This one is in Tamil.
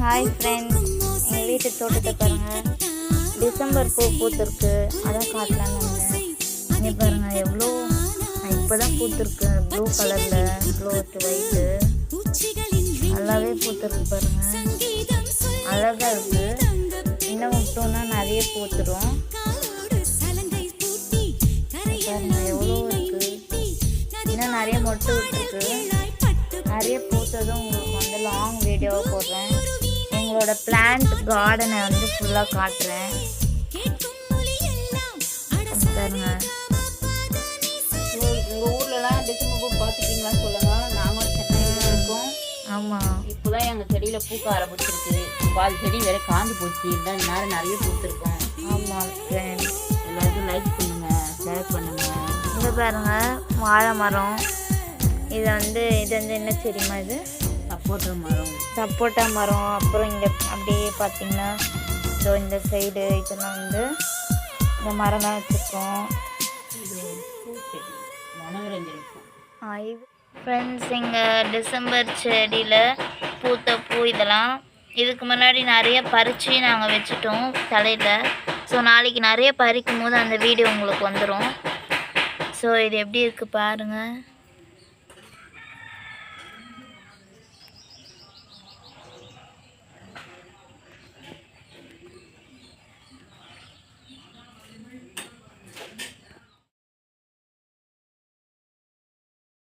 ஹாய் ஃப்ரெண்ட்ஸ், எங்கள் வீட்டு தோட்டத்தை பாருங்கள். டிசம்பர் பூ பூத்துருக்கு, அதான் காட்டலான்னு வந்தேன். இங்கே பாருங்கள் எவ்வளோ இப்போ தான் பூத்துருக்கு. ப்ளூ கலரில் ப்ளூ வித் ஒயிட்டு நல்லாவே பூத்துருக்கு பாருங்கள். அழகாக இருக்குது. இன்னும் விட்டோன்னா நிறைய பூத்துடும் பாருங்கள். எவ்வளோ இருக்குது, இன்னும் நிறைய மொட்டு விட்டுருக்கு. நிறைய பூத்ததும் உங்களுக்கு வந்து லாங் வீடியோவை போடுறேன். எங்களோட பிளான்ட் கார்டனை வந்து ஃபுல்லாக காட்டுறேன் பாருங்க. எங்கள் ஊர்லலாம் டிசம்பர் பூ பார்த்துட்டீங்களான்னு சொல்லுங்கள். நாங்களும் சென்னையில் இருக்கோம். ஆமாம், இப்போ தான் எங்கள் செடியில் பூக்க ஆரம்பிச்சிருக்கு. பால் செடி வேறு காஞ்சி போச்சு. இதுதான் நேரம் நிறைய பூத்துருக்கோம். ஆமாம் ஃப்ரெண்ட்ஸ், எல்லாருக்கும் லைக் பண்ணுங்கள், ஷேர் பண்ணுங்கள். இங்கே பாருங்க வாழை மரம். இது வந்து என்ன செடிமா? இது சப்போட்டா மரம். சப்போட்டா மரம். அப்புறம் இங்கே அப்படியே பார்த்தீங்கன்னா ஸோ இந்த சைடு இதெல்லாம் வந்து இந்த மரம்லாம் வச்சுருக்கோம். இது பூச்செடி, மனோரஞ்சன் பூ. ஃப்ரெண்ட்ஸ், இங்கே டிசம்பர் செடியில் பூத்த பூ இதெல்லாம் இதுக்கு முன்னாடி நிறைய பறித்து நாங்கள் வச்சுட்டோம் தலையில். ஸோ நாளைக்கு நிறைய பறிக்கும் போது அந்த வீடியோ உங்களுக்கு வந்துடும். ஸோ இது எப்படி இருக்குது பாருங்கள்.